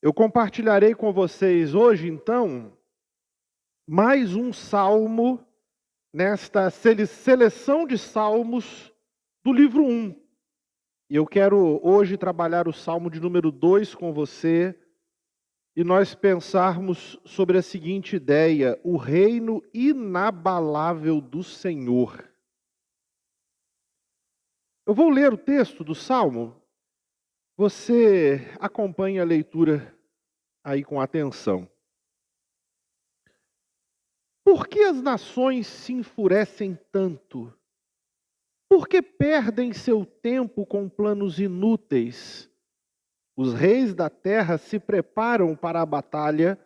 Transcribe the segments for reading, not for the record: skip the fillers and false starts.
Eu compartilharei com vocês hoje, então, mais um salmo nesta seleção de salmos do livro 1. E eu quero hoje trabalhar o salmo de número 2 com você e nós pensarmos sobre a seguinte ideia: o reino inabalável do Senhor. Eu vou ler o texto do salmo, você acompanha a leitura aí com atenção. Por que as nações se enfurecem tanto? Por que perdem seu tempo com planos inúteis? Os reis da terra se preparam para a batalha,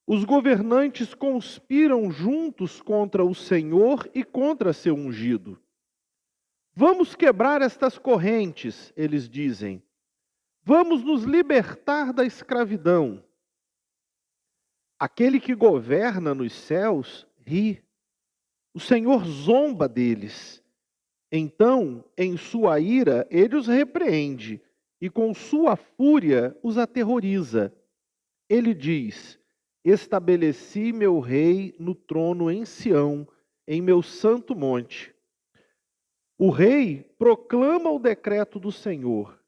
os governantes conspiram juntos contra o Senhor e contra seu ungido. Vamos quebrar estas correntes, eles dizem. Vamos nos libertar da escravidão. Aquele que governa nos céus ri. O Senhor zomba deles. Então, em sua ira, ele os repreende e com sua fúria os aterroriza. Ele diz: estabeleci meu rei no trono em Sião, em meu santo monte. O rei proclama o decreto do Senhor.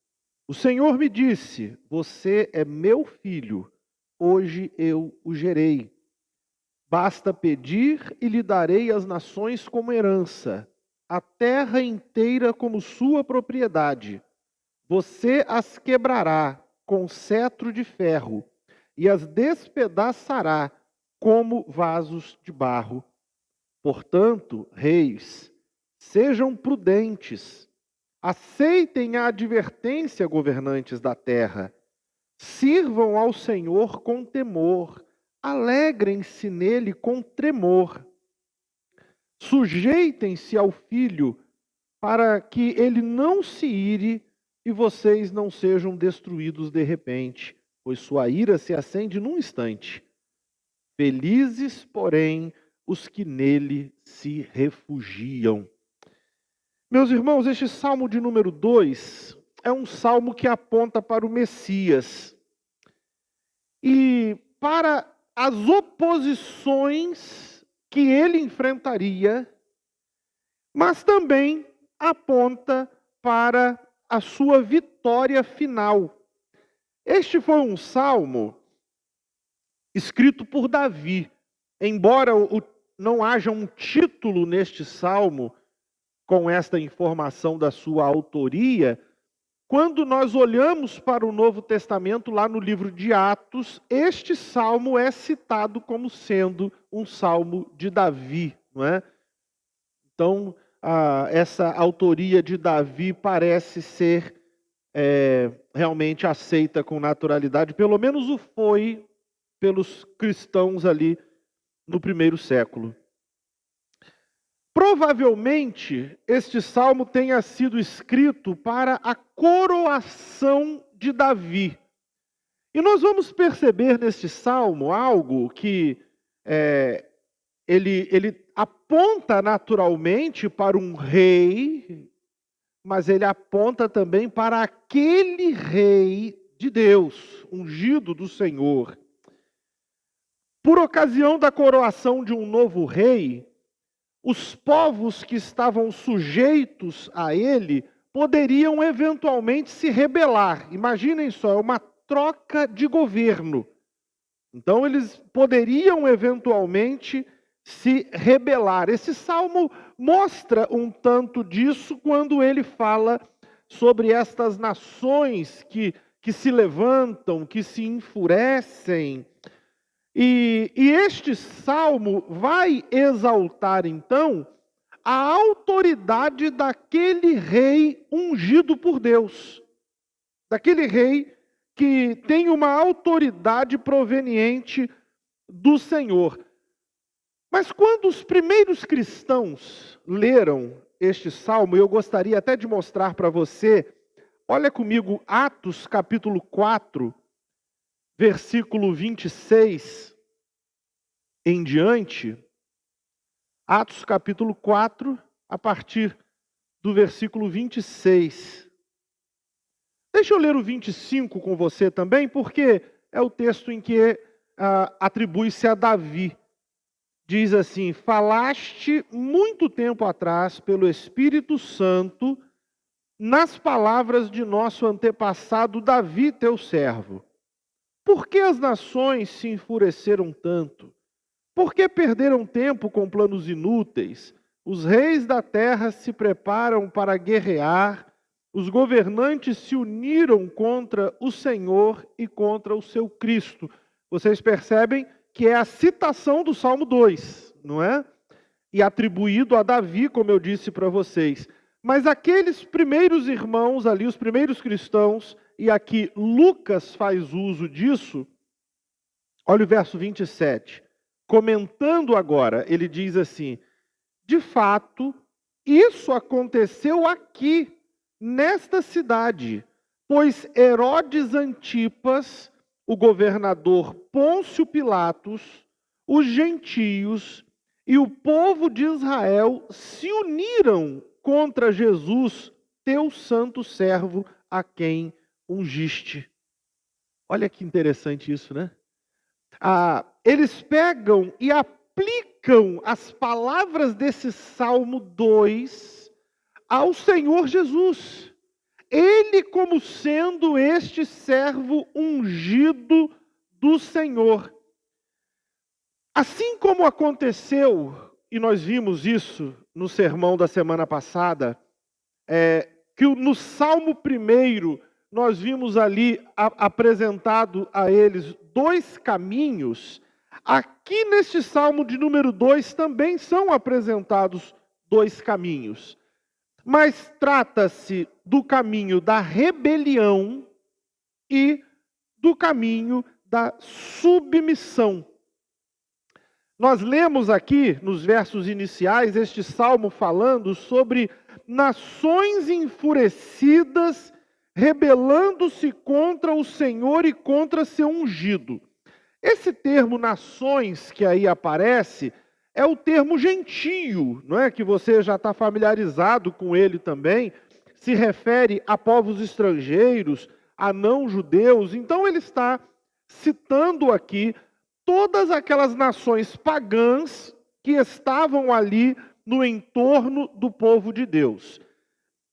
O Senhor me disse: você é meu filho, hoje eu o gerei. Basta pedir e lhe darei as nações como herança, a terra inteira como sua propriedade. Você as quebrará com cetro de ferro e as despedaçará como vasos de barro. Portanto, reis, sejam prudentes, aceitem a advertência, governantes da terra. Sirvam ao Senhor com temor, alegrem-se nele com tremor. Sujeitem-se ao Filho, para que ele não se ire e vocês não sejam destruídos de repente, pois sua ira se acende num instante. Felizes, porém, os que nele se refugiam. Meus irmãos, este salmo de número 2 é um salmo que aponta para o Messias e para as oposições que ele enfrentaria, mas também aponta para a sua vitória final. Este foi um salmo escrito por Davi. Embora não haja um título neste salmo com esta informação da sua autoria, quando nós olhamos para o Novo Testamento, lá no livro de Atos, este salmo é citado como sendo um salmo de Davi, não é? Então, essa autoria de Davi parece ser realmente aceita com naturalidade, pelo menos o foi pelos cristãos ali no primeiro século. Provavelmente, este salmo tenha sido escrito para a coroação de Davi. E nós vamos perceber neste salmo algo que ele aponta naturalmente para um rei, mas ele aponta também para aquele rei de Deus, ungido do Senhor. Por ocasião da coroação de um novo rei, os povos que estavam sujeitos a ele poderiam eventualmente se rebelar. Imaginem só, é uma troca de governo. Então eles poderiam eventualmente se rebelar. Esse salmo mostra um tanto disso quando ele fala sobre estas nações que se levantam, que se enfurecem. E este salmo vai exaltar, então, a autoridade daquele rei ungido por Deus. Daquele rei que tem uma autoridade proveniente do Senhor. Mas quando os primeiros cristãos leram este salmo, eu gostaria até de mostrar para você, olha comigo, Atos capítulo 4, versículo 26 em diante. Atos capítulo 4, a partir do versículo 26. Deixa eu ler o 25 com você também, porque é o texto em que atribui-se a Davi. Diz assim: falaste muito tempo atrás pelo Espírito Santo nas palavras de nosso antepassado Davi, teu servo. Por que as nações se enfureceram tanto? Por que perderam tempo com planos inúteis? Os reis da terra se preparam para guerrear, os governantes se uniram contra o Senhor e contra o seu Cristo. Vocês percebem que é a citação do Salmo 2, não é? E atribuído a Davi, como eu disse para vocês. Mas aqueles primeiros irmãos ali, os primeiros cristãos, e aqui Lucas faz uso disso, olha o verso 27. Comentando agora, ele diz assim: de fato, isso aconteceu aqui, nesta cidade, pois Herodes Antipas, o governador Pôncio Pilatos, os gentios e o povo de Israel se uniram contra Jesus, teu santo servo, a quem ungiste. Olha que interessante isso, né? Eles pegam e aplicam as palavras desse Salmo 2 ao Senhor Jesus. Ele como sendo este servo ungido do Senhor. Assim como aconteceu, e nós vimos isso no sermão da semana passada, que no Salmo 1 nós vimos ali apresentado a eles 2 caminhos. Aqui neste Salmo de número 2 também são apresentados 2 caminhos. Mas trata-se do caminho da rebelião e do caminho da submissão. Nós lemos aqui, nos versos iniciais, este salmo falando sobre nações enfurecidas, rebelando-se contra o Senhor e contra seu ungido. Esse termo nações que aí aparece é o termo gentio, não é? Que você já está familiarizado com ele também. Se refere a povos estrangeiros, a não-judeus. Então ele está citando aqui todas aquelas nações pagãs que estavam ali no entorno do povo de Deus.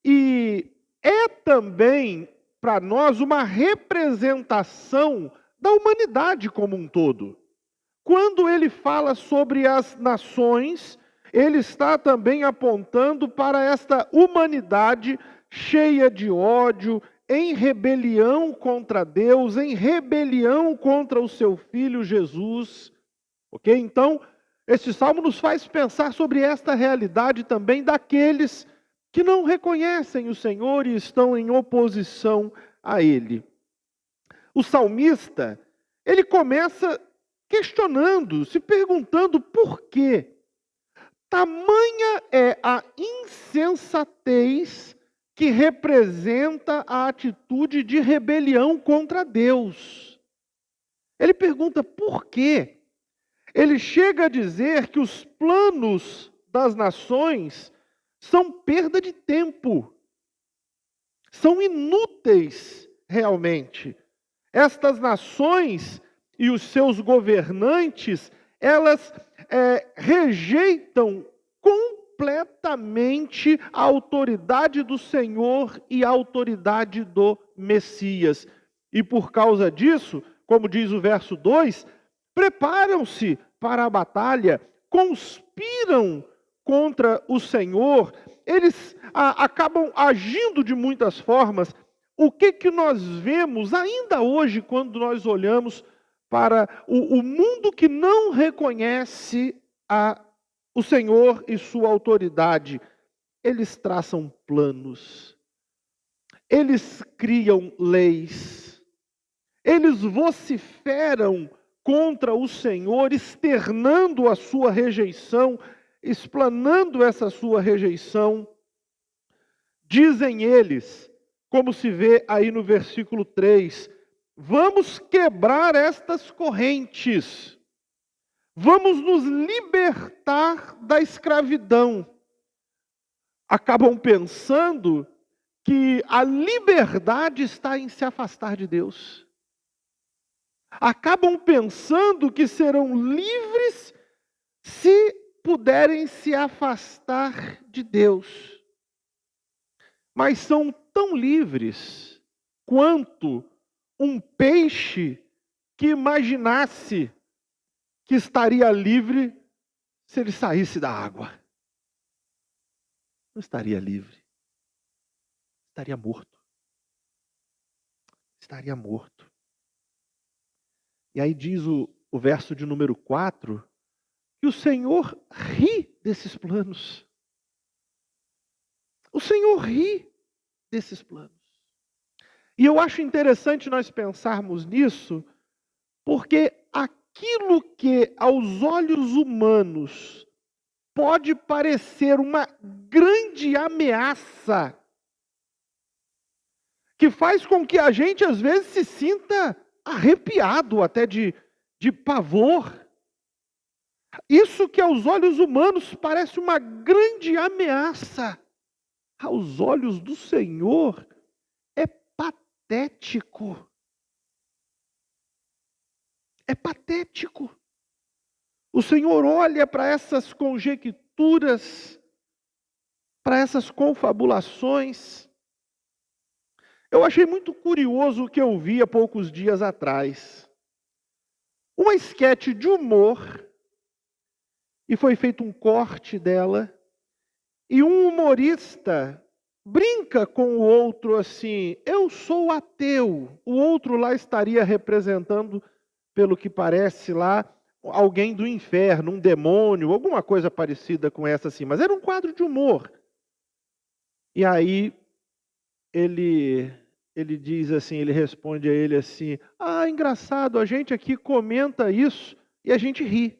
E é também, para nós, uma representação da humanidade como um todo. Quando ele fala sobre as nações, ele está também apontando para esta humanidade cheia de ódio, em rebelião contra Deus, em rebelião contra o seu Filho Jesus. Ok? Então, este salmo nos faz pensar sobre esta realidade também daqueles que não reconhecem o Senhor e estão em oposição a Ele. O salmista, ele começa questionando, se perguntando por quê. Tamanha é a insensatez que representa a atitude de rebelião contra Deus. Ele pergunta por quê? Ele chega a dizer que os planos das nações são perda de tempo, são inúteis realmente. Estas nações e os seus governantes, elas rejeitam completamente a autoridade do Senhor e a autoridade do Messias. E por causa disso, como diz o verso 2, preparam-se para a batalha, conspiram contra o Senhor, eles acabam agindo de muitas formas. O que nós vemos ainda hoje quando nós olhamos para o mundo que não reconhece o Senhor e sua autoridade? Eles traçam planos, eles criam leis, eles vociferam contra o Senhor, externando a sua rejeição, explanando essa sua rejeição. Dizem eles, como se vê aí no versículo 3, vamos quebrar estas correntes, vamos nos libertar da escravidão. Acabam pensando que a liberdade está em se afastar de Deus. acabam pensando que serão livres se puderem se afastar de Deus. Mas são tão livres quanto um peixe que imaginasse que estaria livre se ele saísse da água. Não estaria livre. Estaria morto. Estaria morto. E aí diz o verso de número 4, que o Senhor ri desses planos. O Senhor ri desses planos. E eu acho interessante nós pensarmos nisso, porque aquilo que aos olhos humanos pode parecer uma grande ameaça, que faz com que a gente às vezes se sinta arrepiado até de pavor. Isso que aos olhos humanos parece uma grande ameaça, aos olhos do Senhor é patético. É patético. O Senhor olha para essas conjecturas, para essas confabulações. Eu achei muito curioso o que eu vi há poucos dias atrás. Uma esquete de humor, e foi feito um corte dela, e um humorista brinca com o outro assim: eu sou ateu. O outro lá estaria representando, pelo que parece lá, alguém do inferno, um demônio, alguma coisa parecida com essa assim. Mas era um quadro de humor. E aí ele diz assim, ele responde a ele assim: ah, engraçado, a gente aqui comenta isso e a gente ri.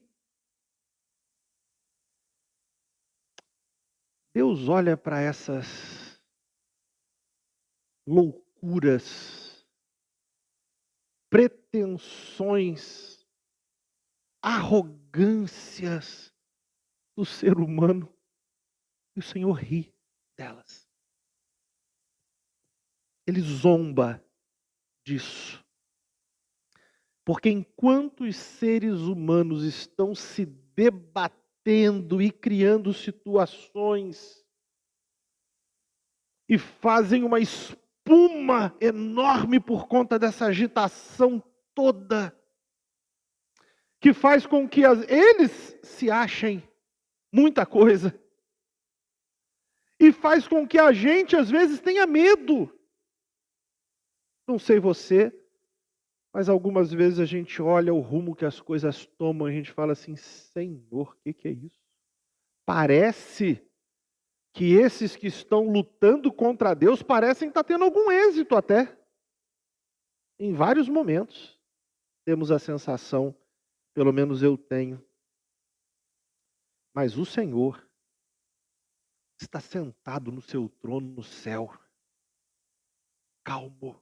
Deus olha para essas loucuras, pretensões, arrogâncias do ser humano, e o Senhor ri delas. Ele zomba disso. Porque enquanto os seres humanos estão se debatendo e criando situações e fazem uma espuma enorme por conta dessa agitação toda, que faz com que eles se achem muita coisa, e faz com que a gente às vezes tenha medo. Não sei você, mas algumas vezes a gente olha o rumo que as coisas tomam e a gente fala assim: Senhor, o que é isso? Parece que esses que estão lutando contra Deus parecem estar tendo algum êxito até. Em vários momentos temos a sensação, pelo menos eu tenho. Mas o Senhor está sentado no seu trono no céu, calmo,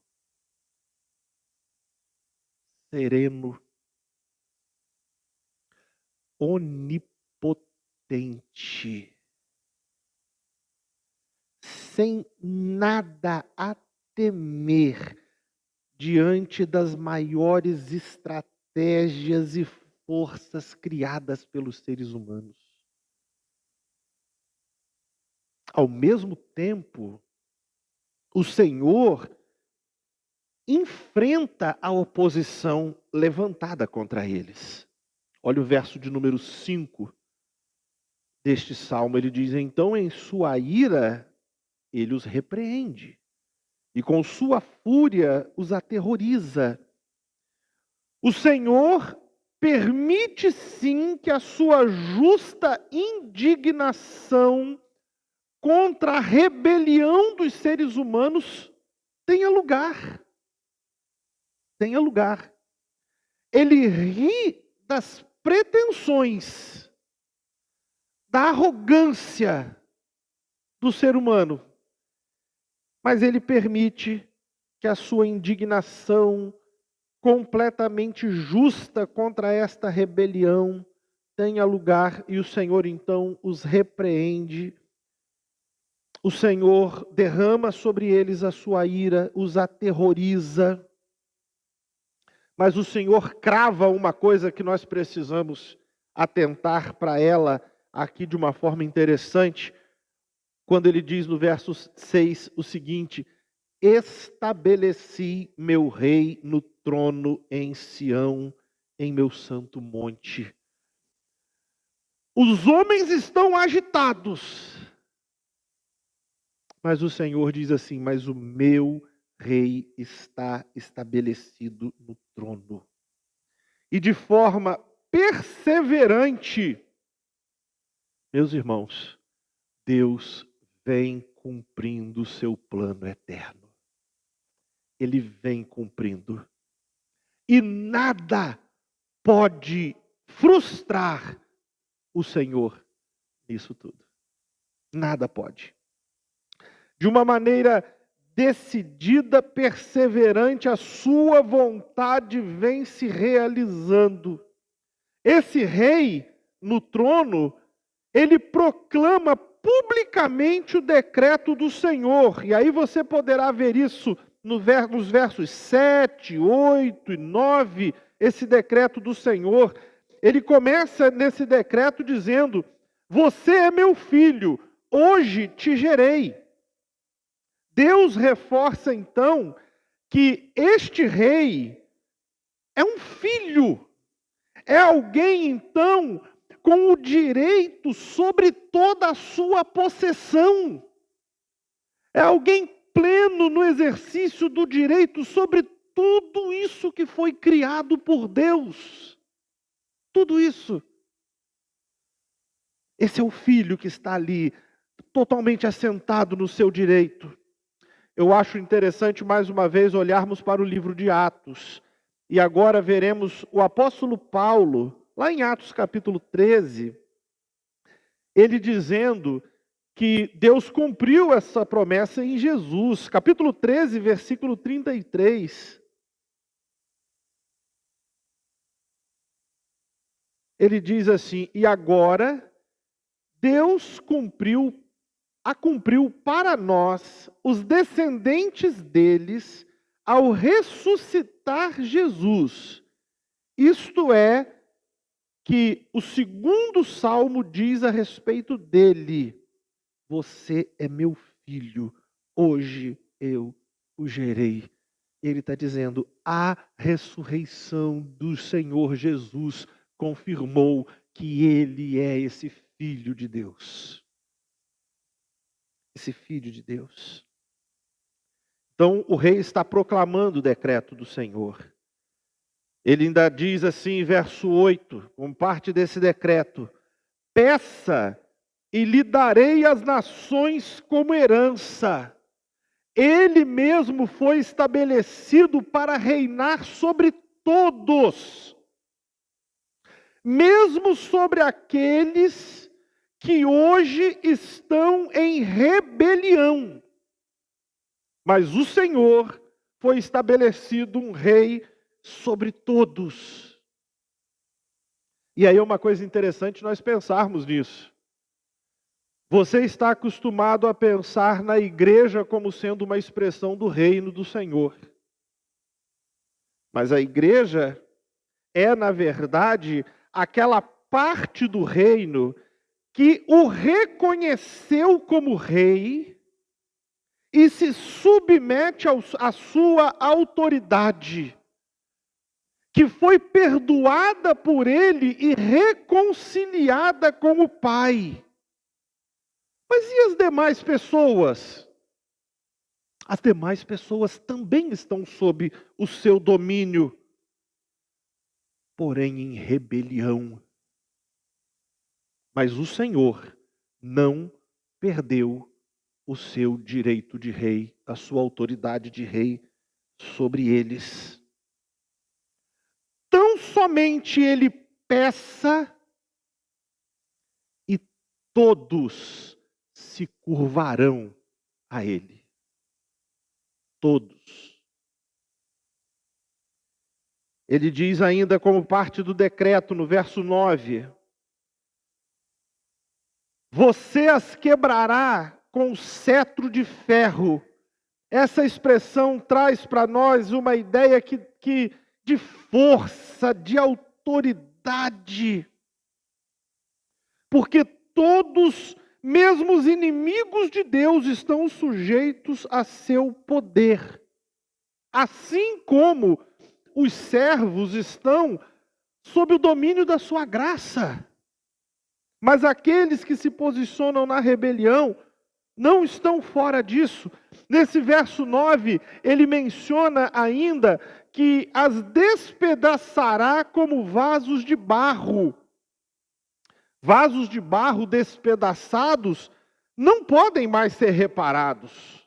sereno, onipotente, sem nada a temer diante das maiores estratégias e forças criadas pelos seres humanos. Ao mesmo tempo, o Senhor enfrenta a oposição levantada contra eles. Olha o verso de número 5 deste salmo. Ele diz: então em sua ira ele os repreende, e com sua fúria os aterroriza. O Senhor permite sim que a sua justa indignação contra a rebelião dos seres humanos tenha lugar. Tenha lugar. Ele ri das pretensões, da arrogância do ser humano, mas ele permite que a sua indignação completamente justa contra esta rebelião tenha lugar, e o Senhor então os repreende. O Senhor derrama sobre eles a sua ira, os aterroriza. Mas o Senhor crava uma coisa que nós precisamos atentar para ela aqui de uma forma interessante, quando ele diz no verso 6 o seguinte: estabeleci meu rei no trono em Sião, em meu santo monte. Os homens estão agitados, mas o Senhor diz assim: mas o meu rei está estabelecido no trono. E de forma perseverante, meus irmãos, Deus vem cumprindo o seu plano eterno. Ele vem cumprindo. E nada pode frustrar o Senhor nisso tudo. Nada pode. De uma maneira decidida, perseverante, a sua vontade vem se realizando. Esse rei no trono, ele proclama publicamente o decreto do Senhor. E aí você poderá ver isso nos versos 7, 8 e 9, esse decreto do Senhor. Ele começa nesse decreto dizendo: você é meu filho, hoje te gerei. Deus reforça então que este rei é um filho, é alguém então com o direito sobre toda a sua possessão, é alguém pleno no exercício do direito sobre tudo isso que foi criado por Deus, tudo isso. Esse é o filho que está ali, totalmente assentado no seu direito. Eu acho interessante, mais uma vez, olharmos para o livro de Atos. E agora veremos o apóstolo Paulo, lá em Atos capítulo 13, ele dizendo que Deus cumpriu essa promessa em Jesus. Capítulo 13, versículo 33. Ele diz assim: e agora Deus cumpriu para nós, os descendentes deles, ao ressuscitar Jesus. Isto é, que o segundo salmo diz a respeito dele: você é meu filho, hoje eu o gerei. Ele está dizendo, a ressurreição do Senhor Jesus confirmou que ele é esse filho de Deus. Esse filho de Deus. Então o rei está proclamando o decreto do Senhor. Ele ainda diz assim, verso 8, como parte desse decreto: peça e lhe darei as nações como herança. Ele mesmo foi estabelecido para reinar sobre todos, mesmo sobre aqueles que hoje estão em rebelião. Mas o Senhor foi estabelecido um rei sobre todos. E aí é uma coisa interessante nós pensarmos nisso. Você está acostumado a pensar na igreja como sendo uma expressão do reino do Senhor. Mas a igreja é, na verdade, aquela parte do reino que o reconheceu como rei e se submete à sua autoridade, que foi perdoada por ele e reconciliada com o Pai. Mas e as demais pessoas? As demais pessoas também estão sob o seu domínio, porém em rebelião. Mas o Senhor não perdeu o seu direito de rei, a sua autoridade de rei sobre eles. Tão somente ele peça e todos se curvarão a ele. Todos. Ele diz ainda como parte do decreto no verso 9: você as quebrará com cetro de ferro. Essa expressão traz para nós uma ideia que de força, de autoridade. Porque todos, mesmo os inimigos de Deus, estão sujeitos a seu poder. Assim como os servos estão sob o domínio da sua graça. Mas aqueles que se posicionam na rebelião não estão fora disso. Nesse verso 9, ele menciona ainda que as despedaçará como vasos de barro. Vasos de barro despedaçados não podem mais ser reparados.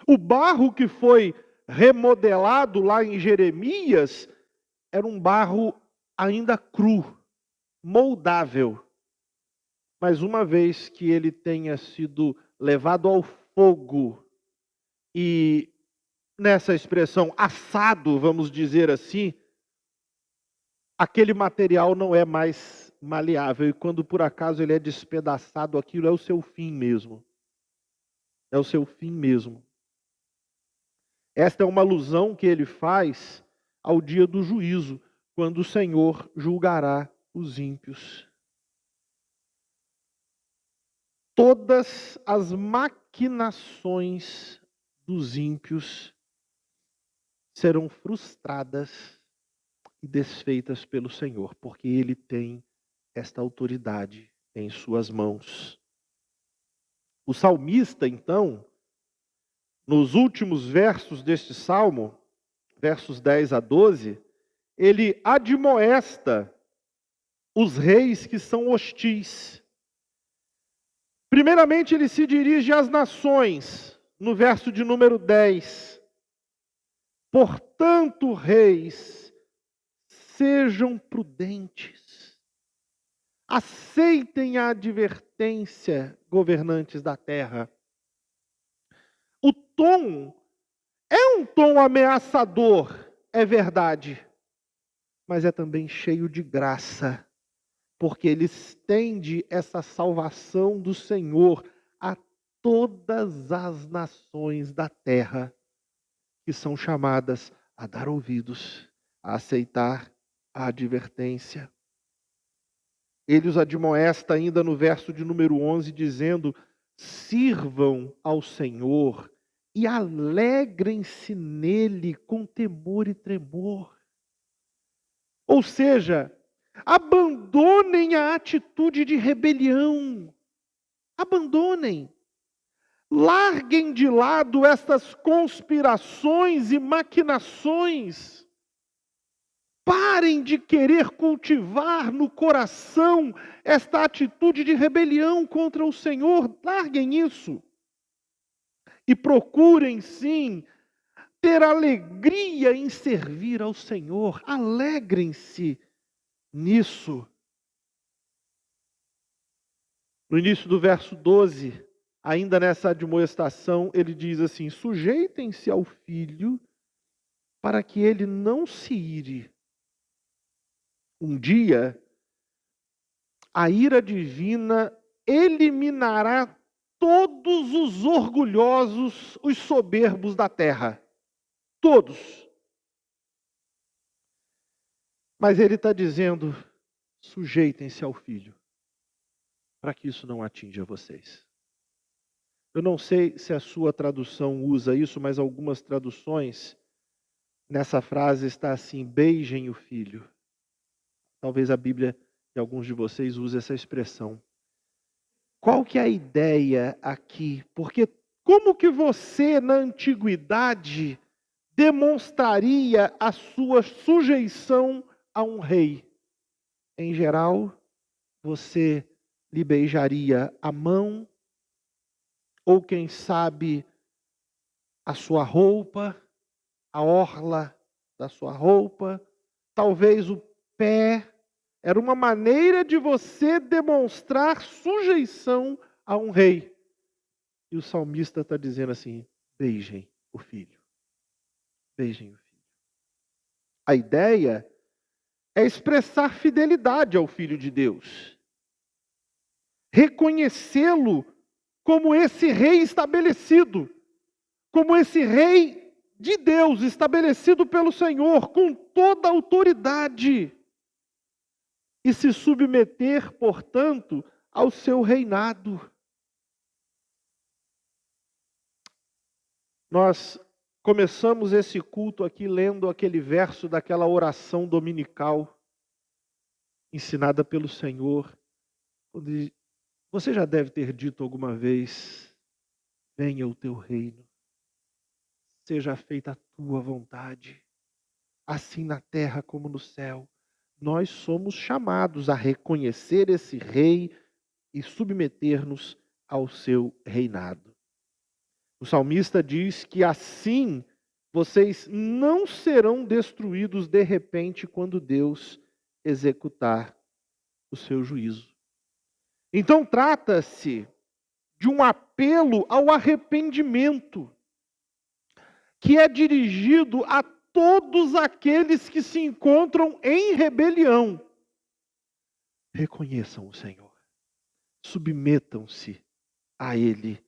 O barro que foi remodelado lá em Jeremias era um barro ainda cru, moldável. Mas uma vez que ele tenha sido levado ao fogo e, nessa expressão, assado, vamos dizer assim, aquele material não é mais maleável. E quando por acaso ele é despedaçado, aquilo é o seu fim mesmo. É o seu fim mesmo. Esta é uma alusão que ele faz ao dia do juízo, quando o Senhor julgará os ímpios. Todas as maquinações dos ímpios serão frustradas e desfeitas pelo Senhor, porque Ele tem esta autoridade em suas mãos. O salmista, então, nos últimos versos deste salmo, versos 10 a 12, ele admoesta os reis que são hostis. Primeiramente, ele se dirige às nações, no verso de número 10. Portanto, reis, sejam prudentes. Aceitem a advertência, governantes da terra. O tom é um tom ameaçador, é verdade, mas é também cheio de graça, porque ele estende essa salvação do Senhor a todas as nações da terra, que são chamadas a dar ouvidos, a aceitar a advertência. Ele os admoesta ainda no verso de número 11, dizendo: sirvam ao Senhor e alegrem-se nele com temor e tremor. Ou seja, abandonem a atitude de rebelião. Abandonem. Larguem de lado essas conspirações e maquinações. Parem de querer cultivar no coração esta atitude de rebelião contra o Senhor. Larguem isso. E procurem, sim, ter alegria em servir ao Senhor. Alegrem-se nisso. No início do verso 12, ainda nessa admoestação, ele diz assim: sujeitem-se ao Filho, para que ele não se ire. Um dia, a ira divina eliminará todos os orgulhosos, os soberbos da terra. Todos. Mas ele está dizendo: sujeitem-se ao Filho, para que isso não atinja vocês. Eu não sei se a sua tradução usa isso, mas algumas traduções, nessa frase está assim: beijem o Filho. Talvez a Bíblia de alguns de vocês use essa expressão. Qual que é a ideia aqui? Porque como que você, na antiguidade, demonstraria a sua sujeição a um rei? Em geral, você lhe beijaria a mão, ou quem sabe a sua roupa, a orla da sua roupa, talvez o pé. Era uma maneira de você demonstrar sujeição a um rei. E o salmista está dizendo assim: beijem o Filho. Beijem o Filho. A ideia é expressar fidelidade ao Filho de Deus. Reconhecê-lo como esse rei estabelecido. Como esse rei de Deus, estabelecido pelo Senhor, com toda a autoridade, e se submeter, portanto, ao seu reinado. Nós começamos esse culto aqui lendo aquele verso daquela oração dominical, ensinada pelo Senhor. Você já deve ter dito alguma vez: venha o teu reino, seja feita a tua vontade, assim na terra como no céu. Nós somos chamados a reconhecer esse rei e submeter-nos ao seu reinado. O salmista diz que assim vocês não serão destruídos de repente quando Deus executar o seu juízo. Então trata-se de um apelo ao arrependimento, que é dirigido a todos aqueles que se encontram em rebelião. Reconheçam o Senhor, submetam-se a Ele,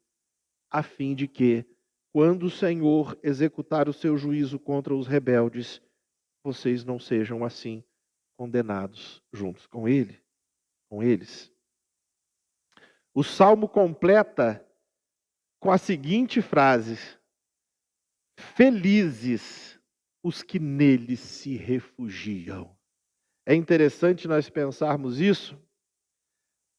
a fim de que, quando o Senhor executar o seu juízo contra os rebeldes, vocês não sejam assim condenados juntos com Ele, com eles. O Salmo completa com a seguinte frase: felizes os que nele se refugiam. É interessante nós pensarmos isso,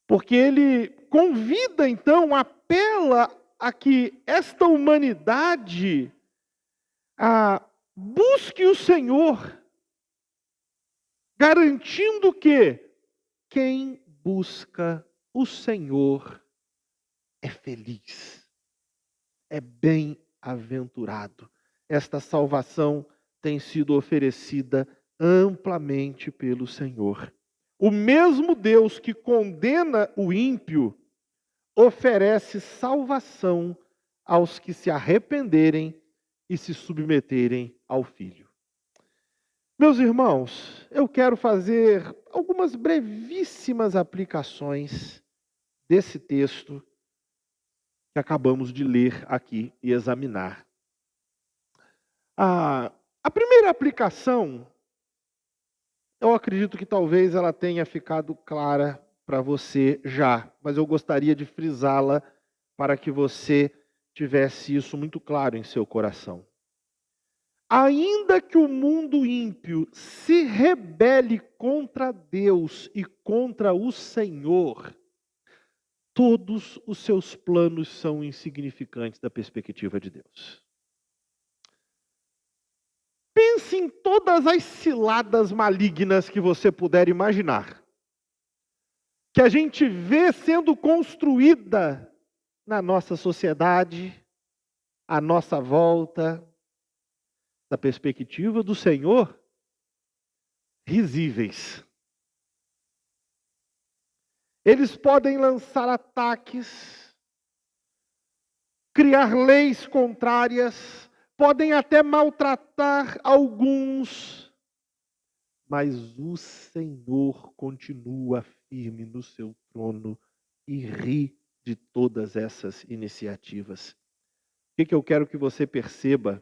porque ele convida, então, apela a que esta humanidade busque o Senhor, garantindo que quem busca o Senhor é feliz, é bem-aventurado. Esta salvação tem sido oferecida amplamente pelo Senhor. O mesmo Deus que condena o ímpio oferece salvação aos que se arrependerem e se submeterem ao Filho. Meus irmãos, eu quero fazer algumas brevíssimas aplicações desse texto que acabamos de ler aqui e examinar. A primeira aplicação, eu acredito que talvez ela tenha ficado clara para você já, mas eu gostaria de frisá-la para que você tivesse isso muito claro em seu coração. Ainda que o mundo ímpio se rebele contra Deus e contra o Senhor, todos os seus planos são insignificantes da perspectiva de Deus. Pense em todas as ciladas malignas que você puder imaginar, que a gente vê sendo construída na nossa sociedade, à nossa volta, da perspectiva do Senhor, risíveis. Eles podem lançar ataques, criar leis contrárias, podem até maltratar alguns, mas o Senhor continua firme no seu trono e ri de todas essas iniciativas. O que eu quero que você perceba?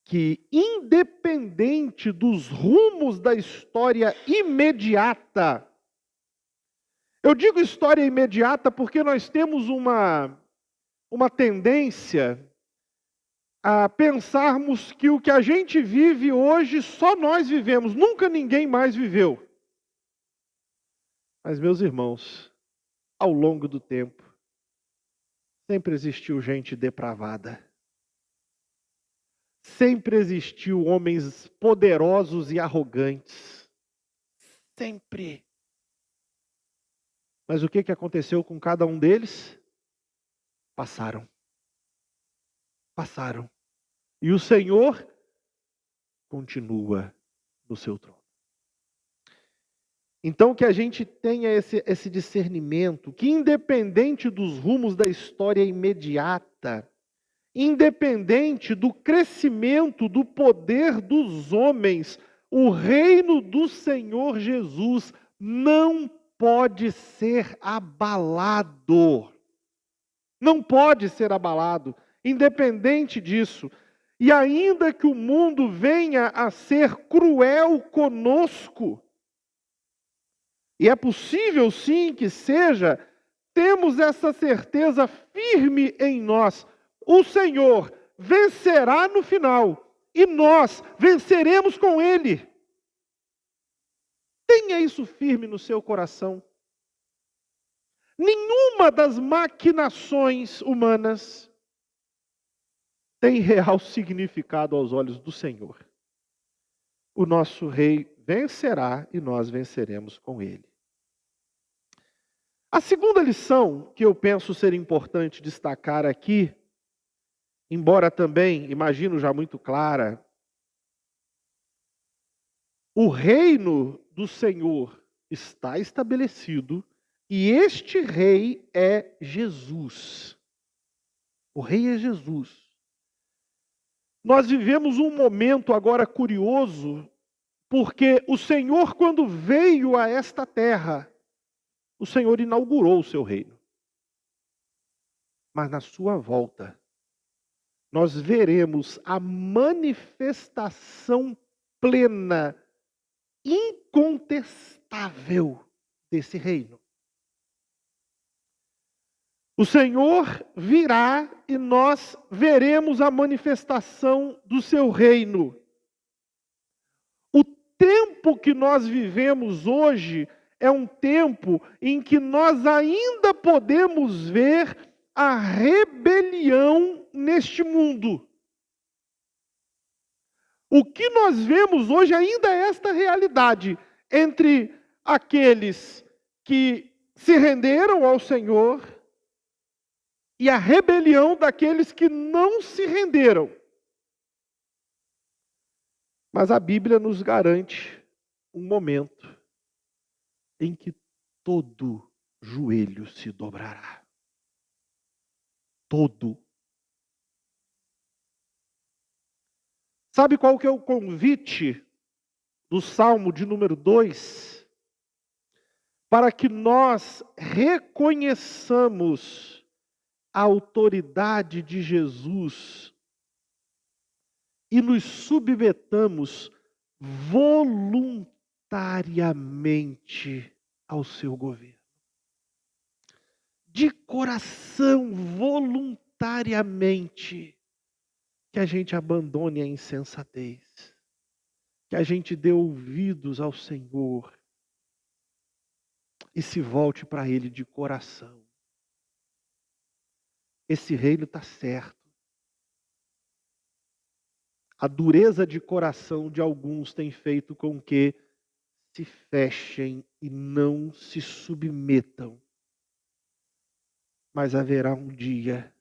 Que independente dos rumos da história imediata, eu digo história imediata porque nós temos uma tendência a pensarmos que o que a gente vive hoje, só nós vivemos, nunca ninguém mais viveu. Mas, meus irmãos, ao longo do tempo, sempre existiu gente depravada. Sempre existiu homens poderosos e arrogantes. Sempre. Mas o que aconteceu com cada um deles? Passaram. Passaram. E o Senhor continua no seu trono. Então que a gente tenha esse discernimento, que independente dos rumos da história imediata, independente do crescimento do poder dos homens, o reino do Senhor Jesus não pode ser abalado. Não pode ser abalado. Independente disso. E ainda que o mundo venha a ser cruel conosco, e é possível sim que seja, temos essa certeza firme em nós. O Senhor vencerá no final, e nós venceremos com Ele. Tenha isso firme no seu coração. Nenhuma das maquinações humanas tem real significado aos olhos do Senhor. O nosso Rei vencerá e nós venceremos com Ele. A segunda lição que eu penso ser importante destacar aqui, embora também, imagino já muito clara, o reino do Senhor está estabelecido e este rei é Jesus. O rei é Jesus. Nós vivemos um momento agora curioso, porque o Senhor, quando veio a esta terra, o Senhor inaugurou o seu reino. Mas na sua volta, nós veremos a manifestação plena, incontestável desse reino. O Senhor virá e nós veremos a manifestação do seu reino. O tempo que nós vivemos hoje é um tempo em que nós ainda podemos ver a rebelião neste mundo. O que nós vemos hoje ainda é esta realidade entre aqueles que se renderam ao Senhor e a rebelião daqueles que não se renderam. Mas a Bíblia nos garante um momento em que todo joelho se dobrará. Todo. Sabe qual que é o convite do Salmo de número 2? Para que nós reconheçamos a autoridade de Jesus e nos submetamos voluntariamente ao seu governo. De coração, voluntariamente, que a gente abandone a insensatez, que a gente dê ouvidos ao Senhor e se volte para Ele de coração. Esse reino está certo. A dureza de coração de alguns tem feito com que se fechem e não se submetam. Mas haverá um dia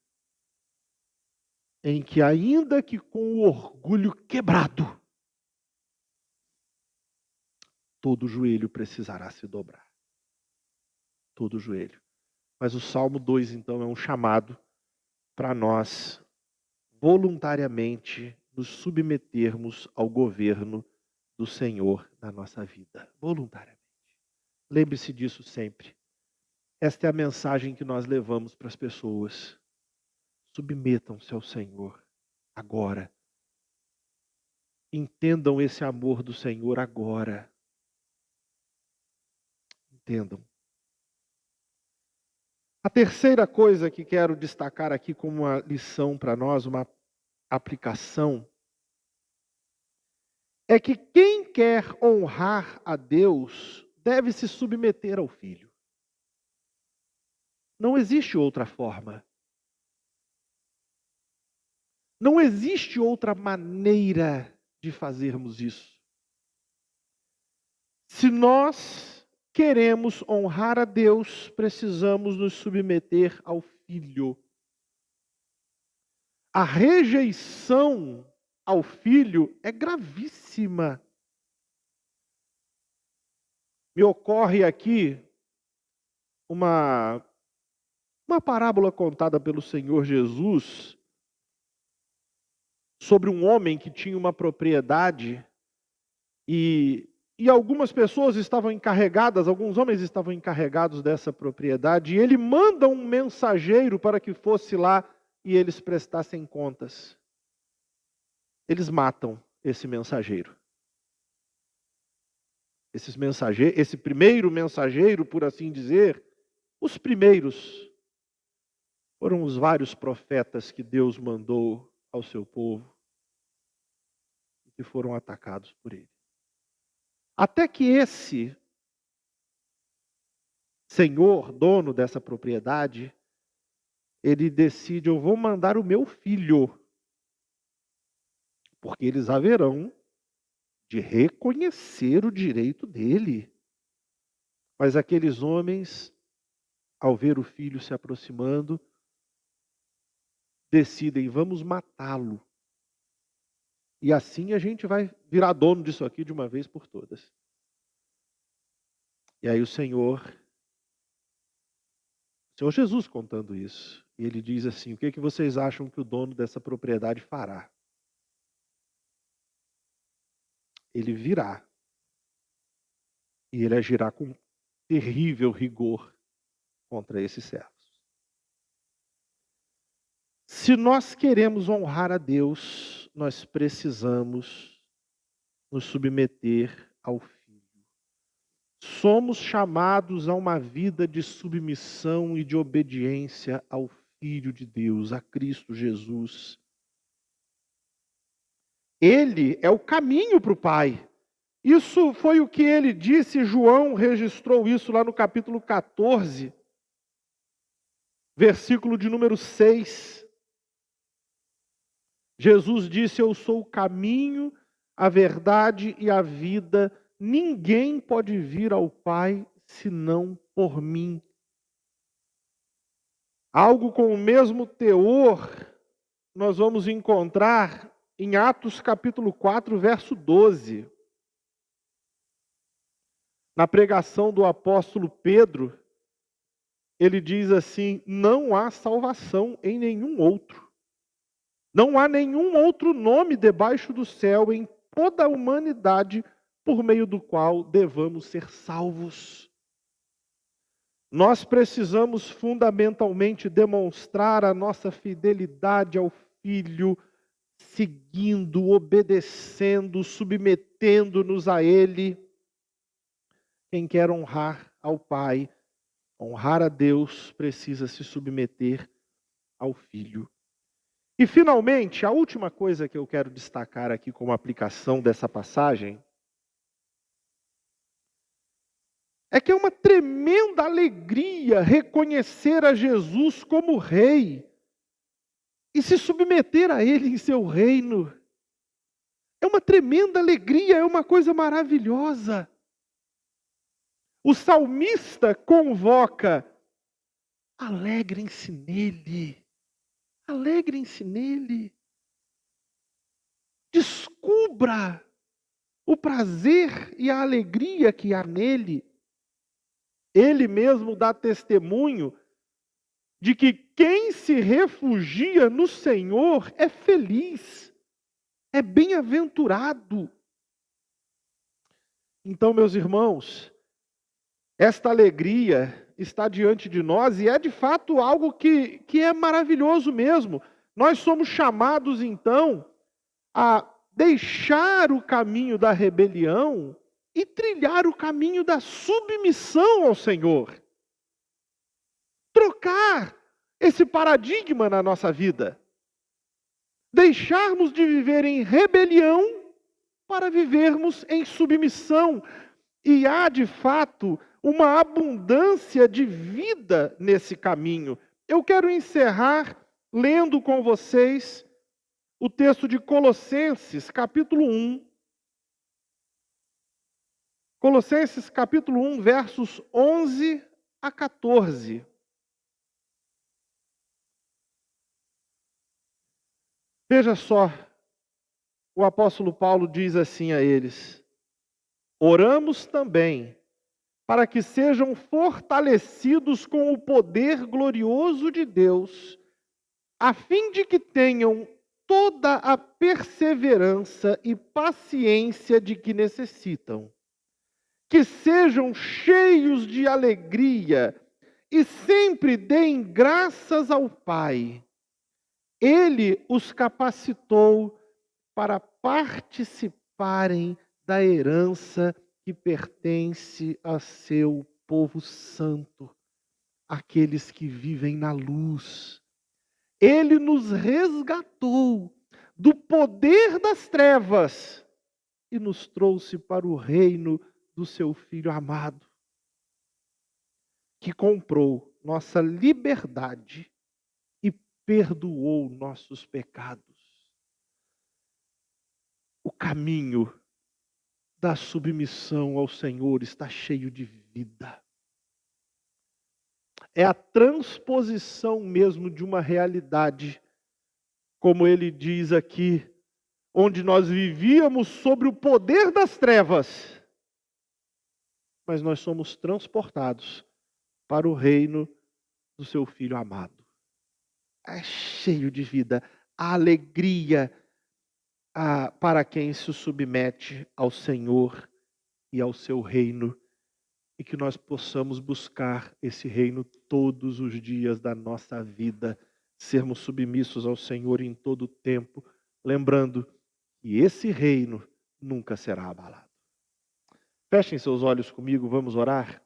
em que, ainda que com o orgulho quebrado, todo joelho precisará se dobrar. Todo joelho. Mas o Salmo 2, então, é um chamado para nós voluntariamente nos submetermos ao governo do Senhor na nossa vida. Voluntariamente. Lembre-se disso sempre. Esta é a mensagem que nós levamos para as pessoas. Submetam-se ao Senhor agora. Entendam esse amor do Senhor agora. Entendam. A terceira coisa que quero destacar aqui como uma lição para nós, uma aplicação, é que quem quer honrar a Deus deve se submeter ao Filho. Não existe outra forma. Não existe outra maneira de fazermos isso. Se nós queremos honrar a Deus, precisamos nos submeter ao Filho. A rejeição ao Filho é gravíssima. Me ocorre aqui uma parábola contada pelo Senhor Jesus sobre um homem que tinha uma propriedade e algumas pessoas estavam encarregadas, alguns homens estavam encarregados dessa propriedade, e ele manda um mensageiro para que fosse lá e eles prestassem contas. eles matam esse mensageiro. Esse primeiro mensageiro, por assim dizer, os primeiros foram os vários profetas que Deus mandou ao seu povo e que foram atacados por ele. Até que esse senhor, dono dessa propriedade, ele decide: eu vou mandar o meu filho, porque eles haverão de reconhecer o direito dele. Mas aqueles homens, ao ver o filho se aproximando, decidem: vamos matá-lo. E assim a gente vai virar dono disso aqui de uma vez por todas. E aí o Senhor Jesus contando isso, e ele diz assim: o que que vocês acham que o dono dessa propriedade fará? Ele virá, e ele agirá com terrível rigor contra esses servos. Se nós queremos honrar a Deus, nós precisamos nos submeter ao Filho. Somos chamados a uma vida de submissão e de obediência ao Filho de Deus, a Cristo Jesus. Ele é o caminho para o Pai. Isso foi o que ele disse, João registrou isso lá no capítulo 14, versículo de número 6. Jesus disse: eu sou o caminho, a verdade e a vida. Ninguém pode vir ao Pai senão por mim. Algo com o mesmo teor nós vamos encontrar em Atos capítulo 4, verso 12. Na pregação do apóstolo Pedro, ele diz assim: não há salvação em nenhum outro. Não há nenhum outro nome debaixo do céu em toda a humanidade por meio do qual devamos ser salvos. Nós precisamos fundamentalmente demonstrar a nossa fidelidade ao Filho, seguindo, obedecendo, submetendo-nos a Ele. Quem quer honrar ao Pai, honrar a Deus, precisa se submeter ao Filho. E finalmente, a última coisa que eu quero destacar aqui como aplicação dessa passagem é que é uma tremenda alegria reconhecer a Jesus como Rei e se submeter a Ele em seu reino. É uma tremenda alegria, é uma coisa maravilhosa. O salmista convoca: alegrem-se nele, alegrem-se nele. Descubra o prazer e a alegria que há nele. Ele mesmo dá testemunho de que quem se refugia no Senhor é feliz, é bem-aventurado. Então, meus irmãos, esta alegria está diante de nós e é de fato algo que é maravilhoso mesmo. Nós somos chamados então a deixar o caminho da rebelião e trilhar o caminho da submissão ao Senhor. Trocar esse paradigma na nossa vida. Deixarmos de viver em rebelião para vivermos em submissão. E há, de fato, uma abundância de vida nesse caminho. Eu quero encerrar lendo com vocês o texto de Colossenses, capítulo 1. Colossenses, capítulo 1, versos 11 a 14. Veja só, o apóstolo Paulo diz assim a eles: oramos também para que sejam fortalecidos com o poder glorioso de Deus, a fim de que tenham toda a perseverança e paciência de que necessitam. Que sejam cheios de alegria e sempre deem graças ao Pai. Ele os capacitou para participarem da herança que pertence a seu povo santo, aqueles que vivem na luz. Ele nos resgatou do poder das trevas e nos trouxe para o reino do seu Filho amado, que comprou nossa liberdade e perdoou nossos pecados. O caminho da submissão ao Senhor está cheio de vida. É a transposição mesmo de uma realidade, como ele diz aqui, onde nós vivíamos sobre o poder das trevas, mas nós somos transportados para o reino do seu Filho amado. É cheio de vida, a alegria para quem se submete ao Senhor e ao seu reino, e que nós possamos buscar esse reino todos os dias da nossa vida, sermos submissos ao Senhor em todo o tempo, lembrando que esse reino nunca será abalado. Fechem seus olhos comigo, vamos orar.